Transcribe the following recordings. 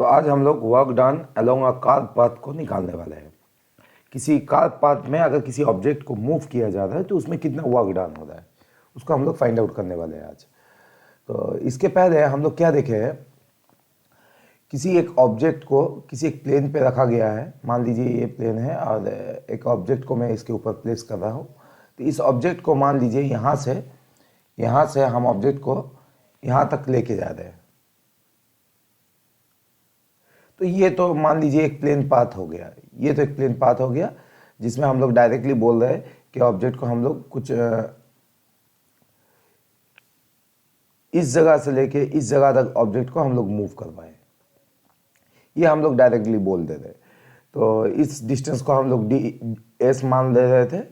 तो आज हम लोग work done along a curve path को निकालने वाले हैं। किसी कार्व पाथ में अगर किसी ऑब्जेक्ट को मूव किया जाता है तो उसमें कितना वर्क डन होता है उसको हम लोग फाइंड आउट करने वाले हैं आज। तो इसके पहले हम लोग क्या देखे हैं, किसी एक ऑब्जेक्ट को किसी एक प्लेन पे रखा गया है। मान लीजिए ये प्लेन है और एक ऑब्जेक्ट को मैं इसके ऊपर प्लेस कर रहा हूँ। तो इस ऑब्जेक्ट को मान लीजिए यहाँ से हम ऑब्जेक्ट को यहाँ तक लेके जा रहे हैं। तो ये तो मान लीजिए एक प्लेन पाथ हो गया, ये तो एक प्लेन पाथ हो गया जिसमें हम लोग डायरेक्टली बोल रहे हैं कि ऑब्जेक्ट को हम लोग कुछ इस जगह से लेके इस जगह तक ऑब्जेक्ट को हम लोग मूव करवाएं, ये हम लोग डायरेक्टली बोल दे रहे। तो इस डिस्टेंस को हम लोग डी एस मान ले रहे थे।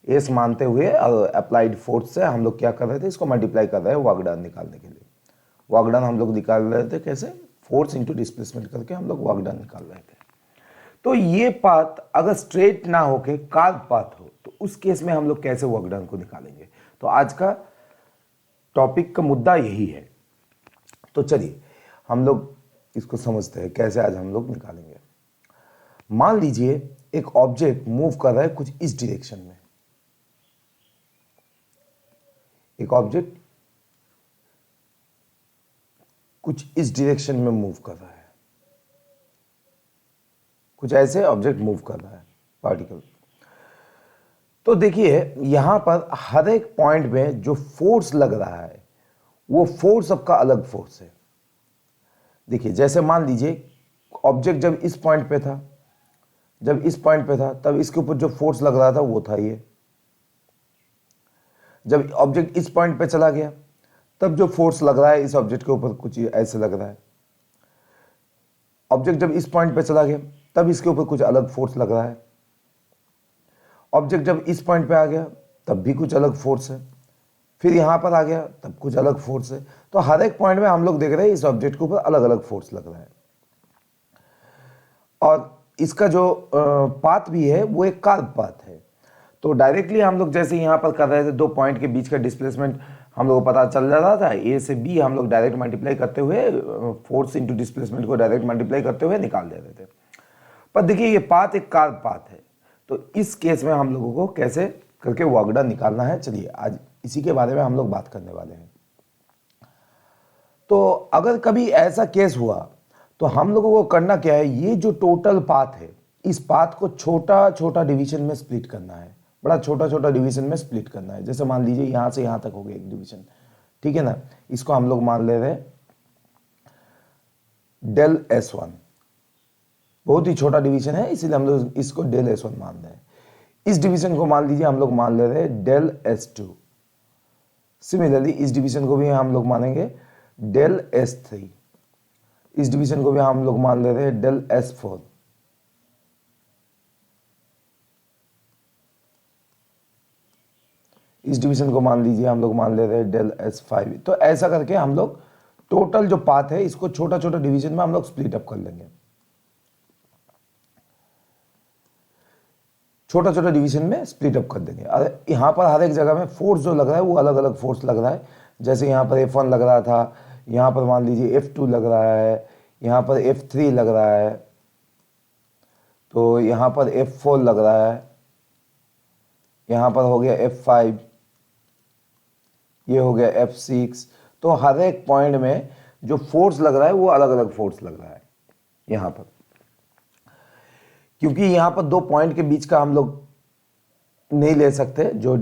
एस मानते हुए और अप्लाइड फोर्स से हम लोग क्या कर रहे थे, इसको मल्टीप्लाई कर रहे हैं वर्क डन निकालने के लिए। वर्क डन हम लोग निकाल रहे थे कैसे, फोर्स इंटू डिस्प्लेसमेंट करके हम लोग वर्क डन निकाल रहे थे। तो ये पाथ अगर स्ट्रेट ना होके कार्व पाथ हो तो उस केस में हम लोग कैसे वर्क डन को निकालेंगे। तो आज का टॉपिक का मुद्दा यही है। तो चलिए हम लोग इसको समझते हैं कैसे आज हम लोग निकालेंगे। मान लीजिए एक ऑब्जेक्ट मूव कर रहा है कुछ इस डायरेक्शन में, एक ऑब्जेक्ट कुछ इस डायरेक्शन में मूव कर रहा है, कुछ ऐसे ऑब्जेक्ट मूव कर रहा है पार्टिकल। तो देखिए यहां पर हर एक पॉइंट में जो फोर्स लग रहा है वो फोर्स सबका अलग फोर्स है। देखिए जैसे मान लीजिए ऑब्जेक्ट जब इस पॉइंट पे था, जब इस पॉइंट पे था तब इसके ऊपर जो फोर्स लग रहा था वो था ये। जब ऑब्जेक्ट इस पॉइंट पे चला गया तब जो फोर्स लग रहा है इस ऑब्जेक्ट के ऊपर कुछ ऐसे लग रहा है। ऑब्जेक्ट जब इस पॉइंट पे चला गया तब इसके ऊपर कुछ अलग फोर्स लग रहा है। ऑब्जेक्ट जब इस पॉइंट पे आ गया तब भी कुछ अलग फोर्स है, फिर यहां पर आ गया तब कुछ अलग फोर्स है। तो हर एक पॉइंट में हम लोग देख रहे हैं इस ऑब्जेक्ट के ऊपर अलग अलग फोर्स लग रहा है। और इसका जो पाथ भी है वो एक कार्व पाथ है। तो डायरेक्टली हम लोग जैसे यहाँ पर कर रहे थे, दो पॉइंट के बीच का डिस्प्लेसमेंट हम लोग को पता चल रहा था, ए से बी हम लोग डायरेक्ट मल्टीप्लाई करते हुए फोर्स इंटू डिस्प्लेसमेंट को डायरेक्ट मल्टीप्लाई करते हुए निकाल दे रहे थे। पर देखिए ये पाथ एक कार्व पाथ है, तो इस केस में हम लोगों को कैसे करके वर्क डन निकालना है, चलिए आज इसी के बारे में हम लोग बात करने वाले हैं। तो अगर कभी ऐसा केस हुआ तो हम लोगों को करना क्या है, ये जो टोटल पाथ है इस पाथ को छोटा छोटा डिवीजन में स्प्लिट करना है, बड़ा छोटा छोटा डिवीजन में स्प्लिट करना है। जैसे मान लीजिए यहां से यहां तक हो गया एक डिवीजन, ठीक है ना। इसको हम लोग मान ले रहे डेल S1, बहुत ही छोटा डिवीजन है इसीलिए हम लोग इसको डेल S1 मान रहे हैं। इस डिवीजन को मान लीजिए हम लोग मान ले रहे हैं डेल S2। सिमिलरली इस डिवीजन को भी हम लोग मानेंगे डेल S3। इस डिवीजन को भी हम लोग मान ले रहे हैं डेल S4। इस डिवीजन को मान लीजिए हम लोग मान ले रहे हैं डेल S5। तो ऐसा करके हम लोग टोटल जो पाथ है इसको छोटा छोटा डिवीजन में हम लोग स्प्लिट अप कर लेंगे। छोटा छोटा डिवीजन में स्प्लिट अप कर देंगे। और यहाँ पर हर एक जगह में फोर्स जो लग रहा है वो अलग अलग फोर्स लग रहा है। जैसे यहाँ पर F1 लग रहा था, यहाँ पर मान लीजिए F2 लग रहा है, यहाँ पर F3 लग रहा है, तो यहाँ पर F4 लग रहा है, यहाँ पर हो गया F5, ये हो गया F6। तो हर एक पॉइंट में जो फोर्स लग रहा है वो अलग अलग फोर्स लग रहा है यहाँ पर। क्योंकि यहाँ पर दो पॉइंट के बीच का हम लोग नहीं ले सकते, जो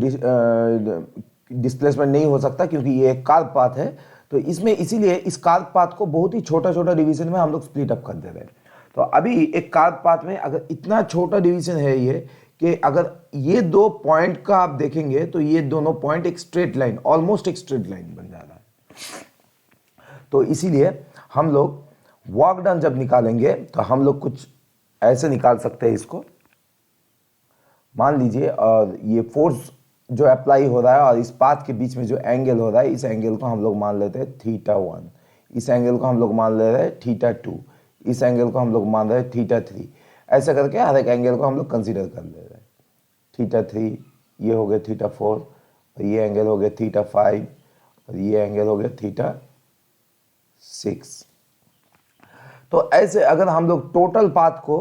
डिस्प्लेसमेंट नहीं हो सकता क्योंकि ये एक कार्व पाथ है। तो इसमें इसीलिए इस कार्व पाथ को बहुत ही छोटा छोटा डिवीजन में हम लोग स्प्लिट अप कर दे रहे हैं। तो अभी एक कार्व पाथ में अगर इतना छोटा डिवीजन है ये कि अगर ये दो पॉइंट का आप देखेंगे तो ये दोनों पॉइंट एक स्ट्रेट लाइन, ऑलमोस्ट एक स्ट्रेट लाइन बन जा रहा है। तो इसीलिए हम लोग वर्क डन जब निकालेंगे तो हम लोग कुछ ऐसे निकाल सकते हैं इसको। मान लीजिए और ये फोर्स जो अप्लाई हो रहा है और इस पाथ के बीच में जो एंगल हो रहा है, इस एंगल को हम लोग मान लेते हैं θ1, इस एंगल को हम लोग मान ले रहे हैं θ2, इस एंगल को हम लोग मान रहे हैं θ3। ऐसा करके हर एक एंगल को हम लोग कंसीडर कर ले रहे हैं। θ3 ये हो गया θ4, और ये एंगल हो गया θ5, और ये एंगल हो गया θ6। तो ऐसे अगर हम लोग टोटल पाथ को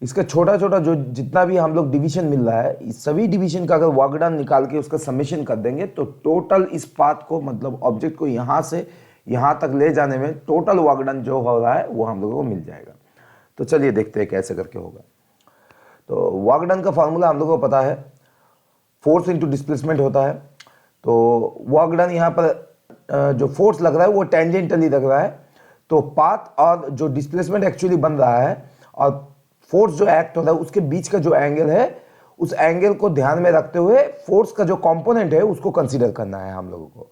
इसका छोटा छोटा जो जितना भी हम लोग डिवीजन मिल रहा है, इस सभी डिवीजन का अगर वर्क डन निकाल के उसका समेशन कर देंगे तो टोटल इस पाथ को मतलब ऑब्जेक्ट को यहाँ से यहाँ तक ले जाने में टोटल वर्क डन जो हो रहा है वो हम लोगों को मिल जाएगा। तो चलिए देखते हैं कैसे करके होगा। तो वर्क डन का फॉर्मूला हम लोगों को पता है, फोर्स इंटू डिस्प्लेसमेंट होता है। तो वर्क डन यहाँ पर जो फोर्स लग रहा है वो टेंजेंटली लग रहा है, तो पाथ और जो डिस्प्लेसमेंट एक्चुअली बन रहा है और फोर्स जो एक्ट हो रहा है उसके बीच का जो एंगल है, उस एंगल को ध्यान में रखते हुए फोर्स का जो कंपोनेंट है उसको कंसीडर करना है हम लोगों को।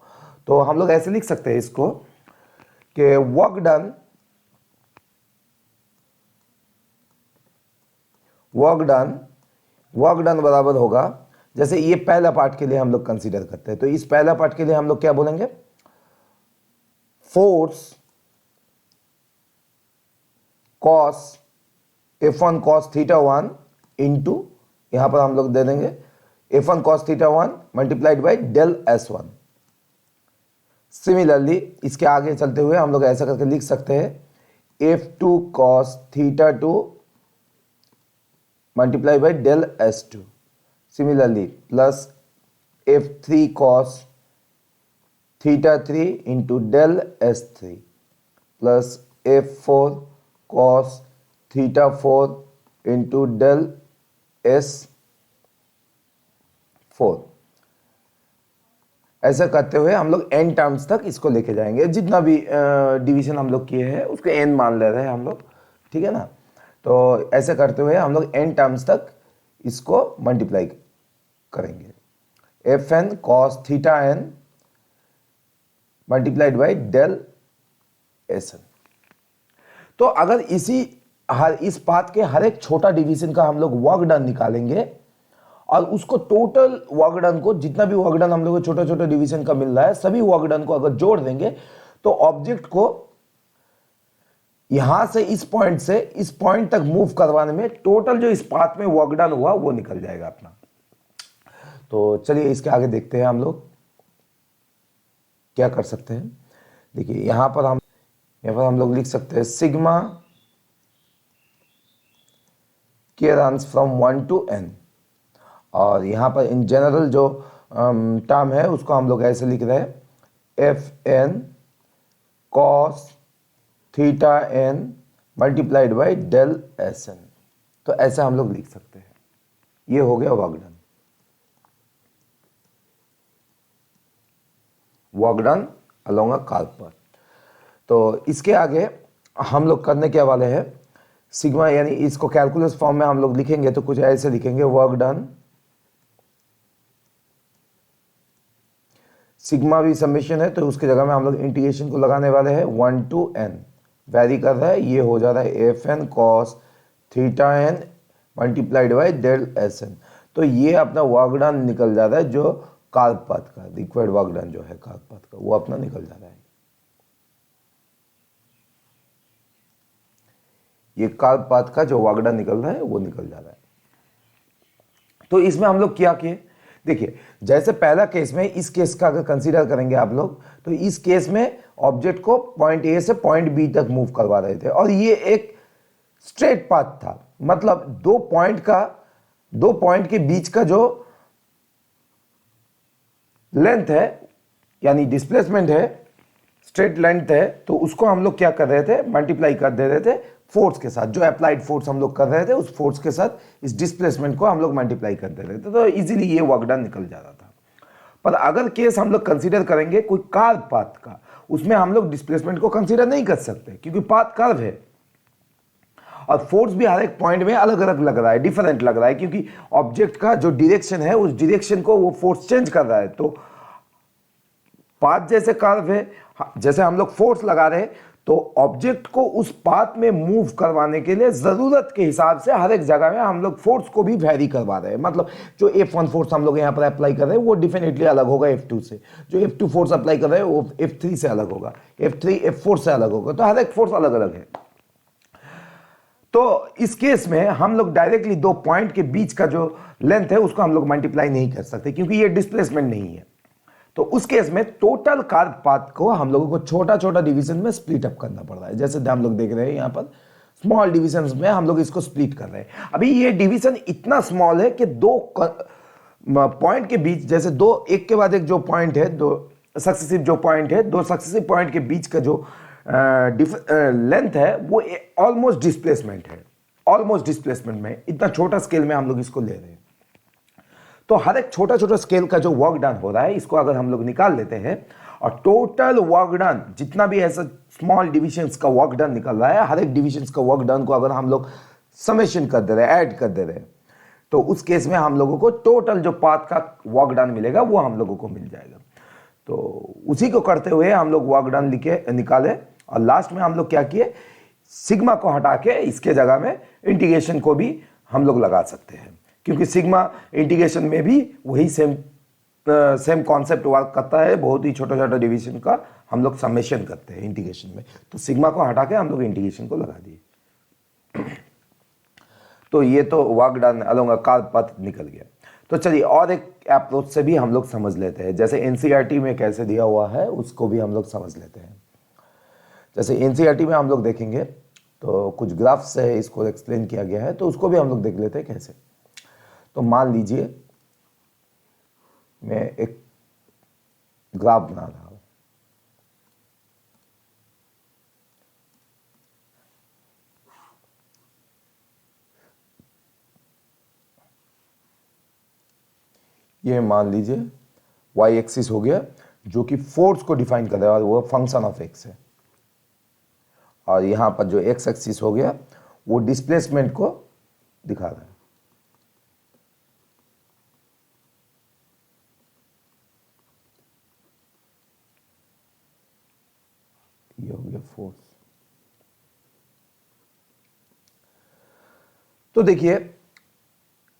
तो हम लोग ऐसे लिख सकते हैं इसको कि वर्क डन बराबर होगा, जैसे ये पहला पार्ट के लिए हम लोग कंसीडर करते हैं, तो इस पहला पार्ट के लिए हम लोग क्या बोलेंगे, force cos F1 cos theta 1 into यहां पर हम लोग दे देंगे F1 cos theta 1 multiplied by del S1। Similarly इसके आगे चलते हुए हम लोग ऐसा करके लिख सकते हैं F2 cos theta 2 multiply by del S2। Similarly plus F3 cos theta 3 into del S3 plus F4 cos theta 4 into del S4। ऐसा करते हुए हम लोग n टर्म्स तक इसको लेके जाएंगे, जितना भी डिवीजन हम लोग किए हैं उसको n मान ले रहे हैं हम लोग, ठीक है ना। तो ऐसे करते हुए हम लोग n टर्म्स तक इसको मल्टीप्लाई करेंगे, Fn cos theta n multiplied by del Sn। तो अगर इस पाथ के हर एक छोटा डिवीजन का हम लोग वर्क डन निकालेंगे और उसको टोटल वर्क डन को, जितना भी वर्क डन हम लोग को छोटा छोटा डिवीजन का मिल रहा है, सभी वर्क डन को अगर जोड़ देंगे तो ऑब्जेक्ट को यहां से इस पॉइंट तक मूव करवाने में टोटल जो इस पाथ में वर्क डन हुआ वो निकल जाएगा अपना। तो चलिए इसके आगे देखते हैं हम लोग क्या कर सकते हैं। देखिए यहां पर हम लोग लिख सकते हैं सिग्मा के रन्स फ्रॉम 1 to n, और यहाँ पर इन जनरल जो टर्म है उसको हम लोग ऐसे लिख रहे हैं Fn cos theta n multiplied by del Sn। तो ऐसे हम लोग लिख सकते हैं। ये हो गया work done along a curve path. तो इसके आगे हम लोग करने के वाले हैं सिग्मा, यानी इसको कैलकुलस फॉर्म में हम लोग लिखेंगे तो कुछ ऐसे लिखेंगे, वर्क डन सिग्मा भी समेशन है तो उसकी जगह में हम लोग इंटीग्रेशन को लगाने वाले हैं 1 to n, वेरी कर रहा है, ये हो जा रहा है Fn cos theta n multiplied by del Sn। तो ये अपना वर्क डन निकल जा रहा है, जो कर्व पाथ का रिक्वायर्ड वर्क डन जो है कर्व पाथ का वो अपना निकल जा रहा है। ये कर्व पाथ का जो वर्क डन निकल रहा है वो निकल जा रहा है। तो इसमें हम लोग क्या किए, देखिए जैसे पहला केस में, इस केस का अगर कंसीडर करेंगे आप लोग, तो इस केस में ऑब्जेक्ट को पॉइंट ए से पॉइंट बी तक मूव करवा रहे थे और ये एक स्ट्रेट पाथ था, मतलब दो पॉइंट के बीच का जो लेंथ है यानी डिस्प्लेसमेंट है, स्ट्रेट लेंथ है, तो उसको हम लोग क्या कर रहे थे, मल्टीप्लाई कर दे रहे थे फोर्स के साथ, जो अप्लाइड फोर्स हम लोग कर रहे थे उस फोर्स के साथ इस डिस्प्लेसमेंट को हम लोग मल्टीप्लाई कर दे रहे थे, तो इजीली ये वर्क डन निकल जा रहा था। पर अगर केस हम लोग कंसीडर करेंगे कोई कर्व पाथ का, उसमें हम लोग डिस्प्लेसमेंट को कंसीडर नहीं कर सकते क्योंकि पाथ कर्व है और फोर्स भी हर एक पॉइंट में अलग अलग लग रहा है, डिफरेंट लग रहा है, क्योंकि ऑब्जेक्ट का जो डायरेक्शन है उस डायरेक्शन को वो फोर्स चेंज कर रहा है। तो पाथ जैसे कर्व है, जैसे हम लोग फोर्स लगा रहे हैं तो ऑब्जेक्ट को उस पाथ में मूव करवाने के लिए जरूरत के हिसाब से हर एक जगह में हम लोग फोर्स को भी वेरी करवा रहे हैं। मतलब जो F1 फोर्स हम लोग यहाँ पर अप्लाई कर रहे हैं वो डेफिनेटली अलग होगा F2 से, जो F2 फोर्स अप्लाई कर रहे हैं वो F3 से अलग होगा, F3 F4 से अलग होगा, तो हर एक फोर्स अलग अलग है। तो इस केस में हम लोग डायरेक्टली दो पॉइंट के बीच का जो लेंथ है उसको हम लोग मल्टीप्लाई नहीं कर सकते क्योंकि ये डिस्प्लेसमेंट नहीं है। तो उस केस में टोटल कर्व पाथ को हम लोगों को छोटा छोटा डिवीजन में स्प्लिट अप करना पड़ रहा है। जैसे हम लोग देख रहे हैं यहाँ पर स्मॉल डिविजन्स में हम लोग इसको स्प्लिट कर रहे हैं। अभी ये डिवीजन इतना स्मॉल है कि दो पॉइंट के बीच, जैसे दो एक के बाद एक जो पॉइंट है, दो सक्सेसिव जो पॉइंट है, दो सक्सेसिव पॉइंट के बीच का जो लेंथ है वो ऑलमोस्ट डिस्प्लेसमेंट है। ऑलमोस्ट डिस्प्लेसमेंट में इतना छोटा स्केल में हम लोग इसको ले रहे हैं। तो हर एक छोटा छोटा स्केल का जो वर्क डन हो रहा है, इसको अगर हम लोग निकाल लेते हैं और टोटल वर्क डन जितना भी ऐसा स्मॉल डिविजन्स का वर्क डन निकल रहा है, हर एक डिविजन्स का वर्क डन को अगर हम लोग समेशन कर दे रहे हैं, ऐड कर दे रहे हैं, तो उस केस में हम लोगों को टोटल जो पाथ का वर्क डन मिलेगा वो हम लोगों को मिल जाएगा। तो उसी को करते हुए हम लोग वर्क डन निकाले और लास्ट में हम लोग क्या किए, सिग्मा को हटा के इसके जगह में इंटीग्रेशन को भी हम लोग लगा सकते हैं, क्योंकि सिग्मा इंटीग्रेशन में भी वही सेम कॉन्सेप्ट वर्क करता है। बहुत ही छोटा छोटा डिवीजन का हम लोग समेशन करते हैं इंटीग्रेशन में, तो सिग्मा को हटा के हम लोग इंटीग्रेशन को लगा दिए। तो ये तो work done along a curve path निकल गया। तो चलिए और एक अप्रोच से भी हम लोग समझ लेते हैं, जैसे एनसीईआरटी में कैसे दिया हुआ है उसको भी हम लोग समझ लेते हैं। जैसे एनसीईआरटी में हम लोग देखेंगे तो कुछ ग्राफ से इसको एक्सप्लेन किया गया है, तो उसको भी हम लोग देख लेते हैं कैसे। तो मान लीजिए मैं एक ग्राफ बना रहा हूं, ये मान लीजिए वाई एक्सिस हो गया जो कि फोर्स को डिफाइन कर रहा है और वो फंक्शन ऑफ एक्स है, और यहां पर जो एक्स एक्सिस हो गया वो डिस्प्लेसमेंट को दिखा रहा है। ये हो गया फोर्स। तो देखिए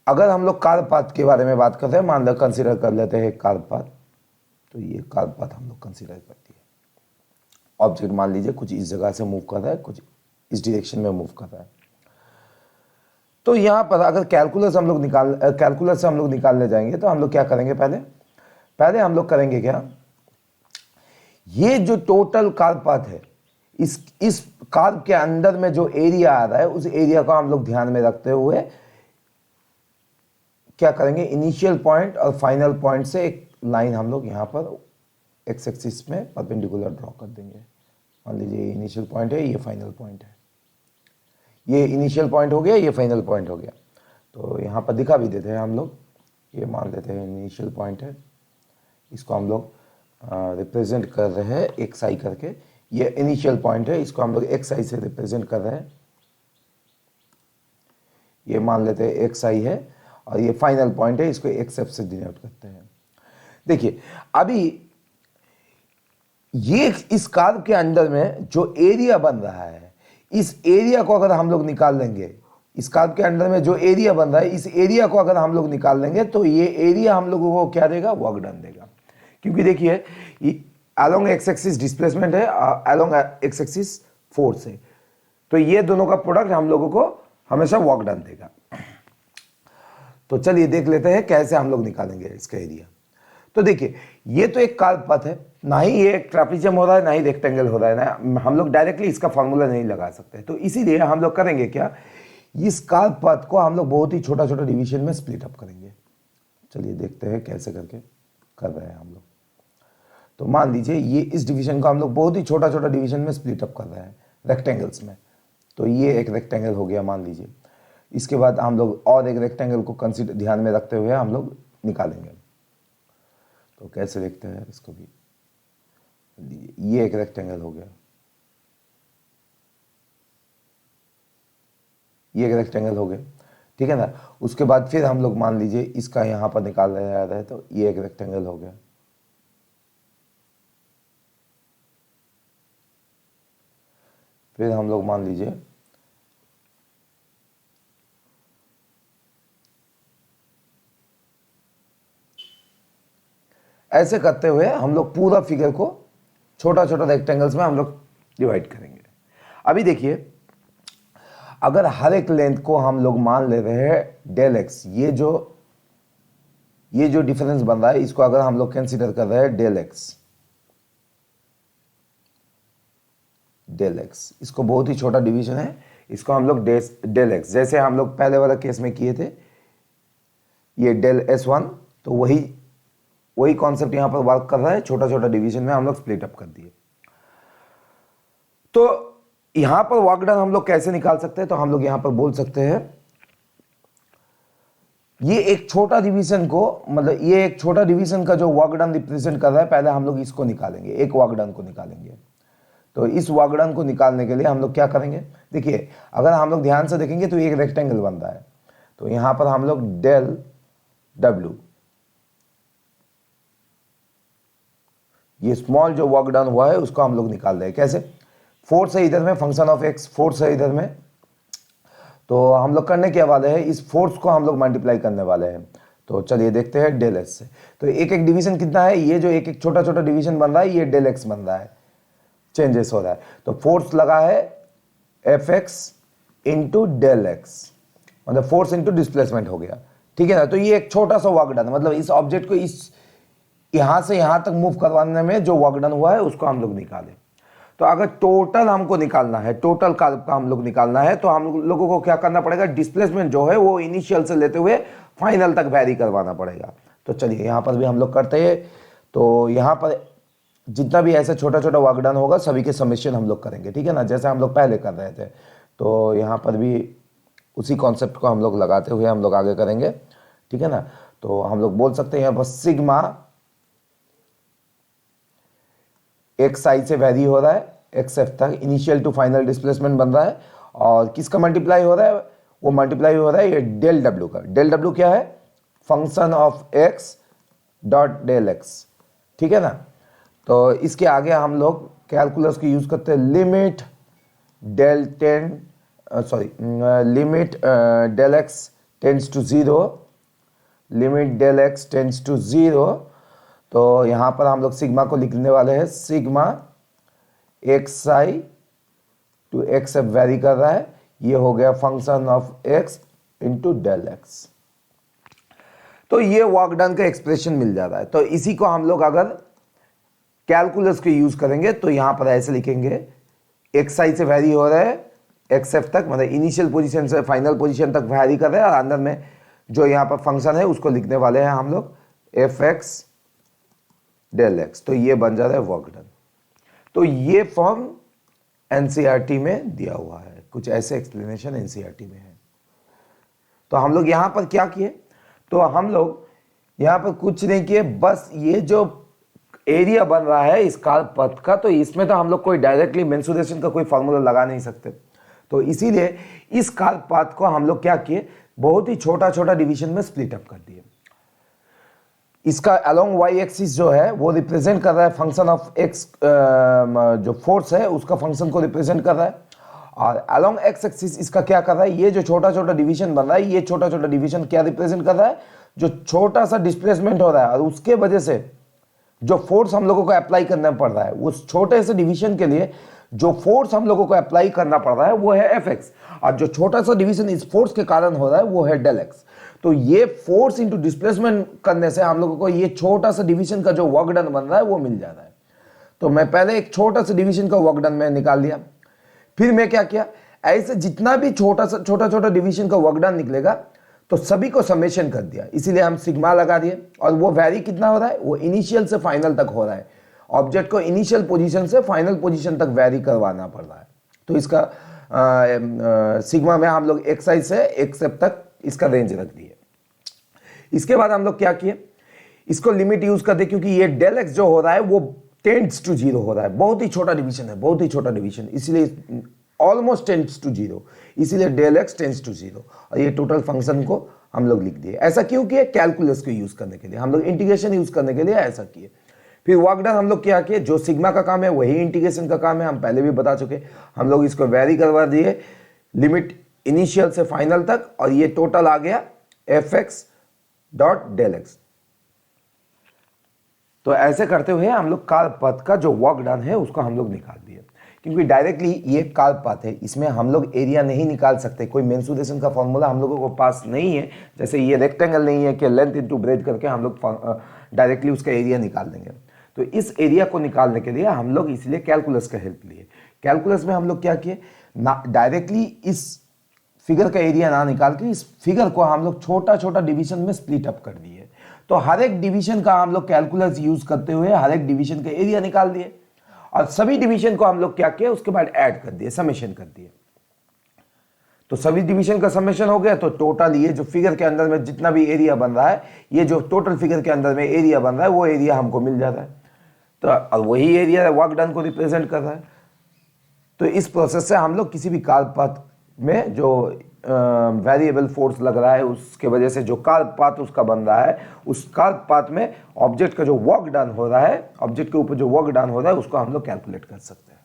अगर हम लोग कर्व पाथ के बारे में बात करते हैं, मान लो कंसीडर कर लेते हैं कर्व पाथ, तो ये कर्व पाथ हम लोग कंसीडर करते हैं। ऑब्जेक्ट मान लीजिए कुछ इस जगह से मूव कर रहा है, कुछ इस डायरेक्शन में मूव कर रहा है। तो यहां पर अगर कैलकुलस से हम लोग निकालने जाएंगे तो हम लोग क्या करेंगे, पहले हम लोग करेंगे क्या, ये जो टोटल कर्व पाथ है, इस कर्व के अंदर में जो एरिया आ रहा है उस एरिया को हम लोग ध्यान में रखते हुए क्या करेंगे, इनिशियल पॉइंट और फाइनल पॉइंट से एक लाइन हम लोग यहां पर एक्स एक्सिस में परपेंडिकुलर ड्रॉ कर देंगे। मान लीजिए ये इनिशियल पॉइंट है, ये फाइनल पॉइंट है, ये इनिशियल पॉइंट हो गया, ये फाइनल पॉइंट हो गया। तो यहां पर दिखा भी देते हैं हम लोग, ये मान लेते हैं इनिशियल पॉइंट है, इसको हम लोग रिप्रेजेंट कर रहे हैं एक्स आई करके। ये इनिशियल पॉइंट है, इसको हम लोग एक्स आई से रिप्रेजेंट कर रहे हैं, ये मान लेते हैं एक्स आई है, और ये फाइनल पॉइंट है, इसको एक्स एफ से डिनोट करते हैं। देखिए अभी ये इस कर्व के अंदर में जो एरिया बन रहा है, इस एरिया को अगर हम लोग निकाल लेंगे, इस कर्व के अंदर में जो एरिया बन रहा है इस एरिया को अगर हम लोग निकाल लेंगे तो ये एरिया हम लोगों को क्या देगा, वर्क डन देगा। क्योंकि देखिए अलोंग एक्स एक्सिस डिस्प्लेसमेंट है, अलोंग एक्स एक्सिस फोर्स है, तो ये दोनों का प्रोडक्ट हम लोगों को हमेशा वर्क डन देगा। तो चलिए देख लेते हैं कैसे हम लोग निकालेंगे इसका एरिया। तो देखिए ये तो एक कर्व पाथ है, ना ही ये एक ट्रापेजियम हो रहा है ना ही रेक्टेंगल हो रहा है, ना हम लोग डायरेक्टली इसका फॉर्मूला नहीं लगा सकते। तो इसीलिए हम लोग करेंगे क्या, इस कर्व पाथ को हम लोग बहुत ही छोटा छोटा डिवीजन में स्प्लिट अप करेंगे। चलिए देखते हैं कैसे करके कर रहे हैं हम लोग। तो मान लीजिए ये इस डिवीजन को हम लोग बहुत ही छोटा छोटा डिवीजन में स्प्लिट अप कर रहे हैं रेक्टेंगल्स में। तो ये एक रेक्टेंगल हो गया मान लीजिए, इसके बाद हम लोग और एक रेक्टेंगल को कंसीडर ध्यान में रखते हुए हम लोग निकालेंगे। तो कैसे देखते हैं इसको भी, ये एक रेक्टेंगल हो गया, ये एक रेक्टेंगल हो गया, ठीक है ना। उसके बाद फिर हम लोग मान लीजिए इसका यहां पर निकाल रहे हैं, तो ये एक रेक्टेंगल हो गया, फिर हम लोग मान लीजिए ऐसे करते हुए हम लोग पूरा फिगर को छोटा छोटा रेक्टेंगल्स में हम लोग डिवाइड करेंगे। अभी देखिए अगर हर एक लेंथ को हम लोग मान ले रहे हैं डेल एक्स, ये जो डिफरेंस बन रहा है इसको अगर हम लोग कंसीडर कर रहे हैं डेल एक्स, इसको बहुत ही छोटा डिवीजन है, इसको हम लोग डेल एक्स, जैसे हम लोग पहले वाला केस में किए थे, ये डेल S1, तो वही कॉन्सेप्ट यहां पर वर्क कर रहा है। छोटा छोटा डिवीजन में हम लोग स्प्लिट अप कर दिए। तो यहां पर वर्क डन हम लोग कैसे निकाल सकते हैं, तो हम लोग यहां पर बोल सकते हैं ये एक छोटा डिवीजन को, मतलब ये एक छोटा डिवीजन का जो वर्क डन रिप्रेजेंट कर रहा है, पहले हम लोग इसको निकालेंगे, एक वर्क डन को निकालेंगे। तो इस वर्क डन को निकालने के लिए हम लोग क्या करेंगे, देखिए अगर हम लोग ध्यान से देखेंगे तो एक रेक्टेंगल बन रहा है। तो यहां पर हम लोग डेल W, ये स्मॉल जो वर्क डन हुआ है उसको हम लोग निकाल रहे हैं। कैसे, फोर्स है इधर में, फंक्शन ऑफ एक्स फोर्स है इधर में, तो हम लोग करने के वाले हैं, इस फोर्स को हम लोग मल्टीप्लाई करने वाले हैं। तो चलिए देखते हैं डेल एक्स से। तो एक एक डिवीजन कितना है, ये जो एक एक छोटा छोटा डिवीजन बन रहा है, ये डेल एक्स बन रहा है, चेंजेस हो रहा है। तो फोर्स लगा है F x into del x, मतलब फोर्स इंटू डिस्प्लेसमेंट हो गया, ठीक है ना। तो ये एक छोटा सा वर्क डन, मतलब इस ऑब्जेक्ट को इस यहां से यहां तक मूव करवाने में जो वर्क डन हुआ है उसको हम लोग निकालें। तो अगर टोटल हमको निकालना है, टोटल का हम लोग निकालना है, तो हम लोगों को क्या करना पड़ेगा, डिस्प्लेसमेंट जो है वो इनिशियल से लेते हुए फाइनल तक वैरी करवाना पड़ेगा। तो चलिए यहां पर भी हम लोग करते हैं। तो यहां पर जितना भी ऐसे छोटा छोटा वर्क डन होगा सभी के समेशन हम लोग करेंगे, ठीक है ना, जैसे हम लोग पहले कर रहे थे। तो यहां पर भी उसी कॉन्सेप्ट को हम लोग लगाते हुए हम लोग आगे करेंगे, ठीक है ना। तो हम लोग बोल सकते हैं यहां पर सिग्मा एक साइड से वैरी हो रहा है एक्स एफ तक, इनिशियल टू फाइनल डिस्प्लेसमेंट बन रहा है, और किसका मल्टीप्लाई हो रहा है, वो मल्टीप्लाई हो रहा है ये डेल डब्ल्यू का। डेल डब्ल्यू क्या है, function of x dot del x, ठीक है ना। तो इसके आगे हम लोग कैलकुलस की यूज करते हैं, limit del limit del x tends to 0, limit del x tends to 0। तो यहां पर हम लोग सिग्मा को लिखने वाले हैं, sigma x i to x F vary कर रहा है, ये हो गया function of x into del x. तो ये वर्क डन का एक्सप्रेशन मिल जाता है। तो इसी को हम लोग अगर कैलकुलस के यूज करेंगे तो यहां पर ऐसे लिखेंगे, एक्स आई से वेरी हो रहा है एक्स एफ तक, मतलब इनिशियल पोजीशन से फाइनल पोजीशन तक वेरी कर रहे हैं, और अंदर में जो यहां पर फंक्शन है उसको लिखने वाले हैं हम लोग एफ एक्स डेल एक्स। तो ये बन जा रहा है वर्क डन। तो ये फॉर्म एनसीईआरटी में दिया हुआ है, कुछ ऐसे एक्सप्लेनेशन एनसीईआरटी में है। तो हम लोग यहां पर क्या किए, तो हम लोग यहां पर कुछ नहीं किए, बस ये जो एरिया बन रहा है इस कार्ब पथ का, तो इसमें तो हम लोग कोई डायरेक्टली मेंसुरेशन का कोई फॉर्मूला लगा नहीं सकते। तो इसीलिए इस कार्ब पथ को हम लोग क्या किए, बहुत ही छोटा छोटा डिवीजन में स्प्लिट अप कर दिए। इसका अलोंग वाई एक्सिस जो है वो रिप्रेजेंट कर रहा है फंक्शन ऑफ एक्स, जो फोर्स है उसका फंक्शन को रिप्रेजेंट कर रहा है, और अलोंग एक्स एक्सिस इसका क्या कर रहा है, ये जो छोटा छोटा डिवीजन बन रहा है, ये छोटा छोटा डिवीजन क्या रिप्रेजेंट कर रहा है, जो छोटा सा डिस्प्लेसमेंट हो रहा है और उसके वजह से जो फोर्स हम लोगों को अप्लाई करना पड़ रहा है, उस छोटे से डिवीजन के लिए जो फोर्स हम लोगों को अप्लाई करना पड़ रहा है वो है एफ एक्स, और जो छोटा सा डिवीजन इस फोर्स के कारण हो रहा है वो है डेल एक्स। तो ये फोर्स इंटू डिस्प्लेसमेंट करने से हम लोगों को ये छोटा सा डिवीजन का जो वर्क डन बन रहा है वो मिल जा रहा है। तो मैं पहले एक छोटा सा डिवीजन का वर्क डन में निकाल लिया, फिर मैं क्या किया, ऐसे जितना भी छोटा छोटा डिवीजन का वर्क डन निकलेगा तो सभी को समेशन कर दिया, इसीलिए हम सिग्मा लगा दिए। और वो वैरी कितना हो रहा है, वो इनिशियल से फाइनल तक हो रहा है, ऑब्जेक्ट को इनिशियल पोजीशन से फाइनल पोजीशन तक वैरी करवाना पड़ रहा है। तो इसका सिग्मा में हम लोग एक्स आई से एक्स एफ तक इसका रेंज रख दिए। इसके बाद हम लोग क्या किए, इसको लिमिट यूज करते, क्योंकि ये डेल एक्स जो हो रहा है वो टेंड्स टू 0 हो रहा है, बहुत ही छोटा डिवीजन है, बहुत ही छोटा डिवीजन, इसलिए ऑलमोस्ट टेंड्स टू 0, इसीलिए डेल एक्स टेंड्स टू 0, और ये टोटल फंक्शन को हम लोग लिख दिए। ऐसा क्यों किए, कैलकुलस को यूज करने के लिए, हम लोग इंटीग्रेशन यूज करने के लिए ऐसा किए। फिर वर्क डन हम लोग क्या किए, जो सिग्मा का काम है वही इंटीग्रेशन का काम है, हम पहले भी बता चुके, हम लोग इसको वेरी करवा दिए लिमिट इनिशियल से फाइनल तक, और ये टोटल आ गया F x dot del x. तो ऐसे करते हुए हम लोग कार्ब पथ का जो वर्क डन है उसको हम लोग निकाल दिए, क्योंकि डायरेक्टली ये कार्ब पथ है, इसमें हम लोग एरिया नहीं निकाल सकते, कोई मेंसुरेशन का फॉर्मूला हम लोगों को पास नहीं है, जैसे ये रेक्टेंगल नहीं है कि लेंथ इंटू ब्रेथ करके हम लोग डायरेक्टली उसका एरिया निकाल देंगे। तो इस एरिया को निकालने के लिए हम लोग इसलिए कैलकुलस का हेल्प लिए। कैलकुलस में हम लोग क्या किए, ना डायरेक्टली इस फिगर का एरिया ना निकाल के इस फिगर को हम लोग छोटा छोटा डिवीजन में स्प्लिट अप कर दिए। तो हर एक डिवीजन का हम लोग कैलकुलस यूज करते हुए हर एक डिवीजन का एरिया निकाल दिए और सभी डिवीजन को हम लोग क्या किए, उसके बाद ऐड कर दिए, समेशन कर दिए। तो सभी डिवीजन का समेशन हो गया तो टोटल ये जो फिगर के अंदर में जितना भी एरिया बन रहा है, ये जो टोटल फिगर के अंदर में एरिया बन रहा है वो एरिया हमको मिल जाता है। तो और वही एरिया वर्क डन को रिप्रेजेंट कर रहा है। तो इस प्रोसेस से हम लोग किसी भी कार्ब पाथ में जो वेरिएबल फोर्स लग रहा है उसके वजह से जो कार्ब पाथ उसका बन रहा है, उस कार्ब पाथ में ऑब्जेक्ट का जो वर्क डन हो रहा है, ऑब्जेक्ट के ऊपर जो वर्क डन हो रहा है उसको हम लोग कैलकुलेट कर सकते हैं।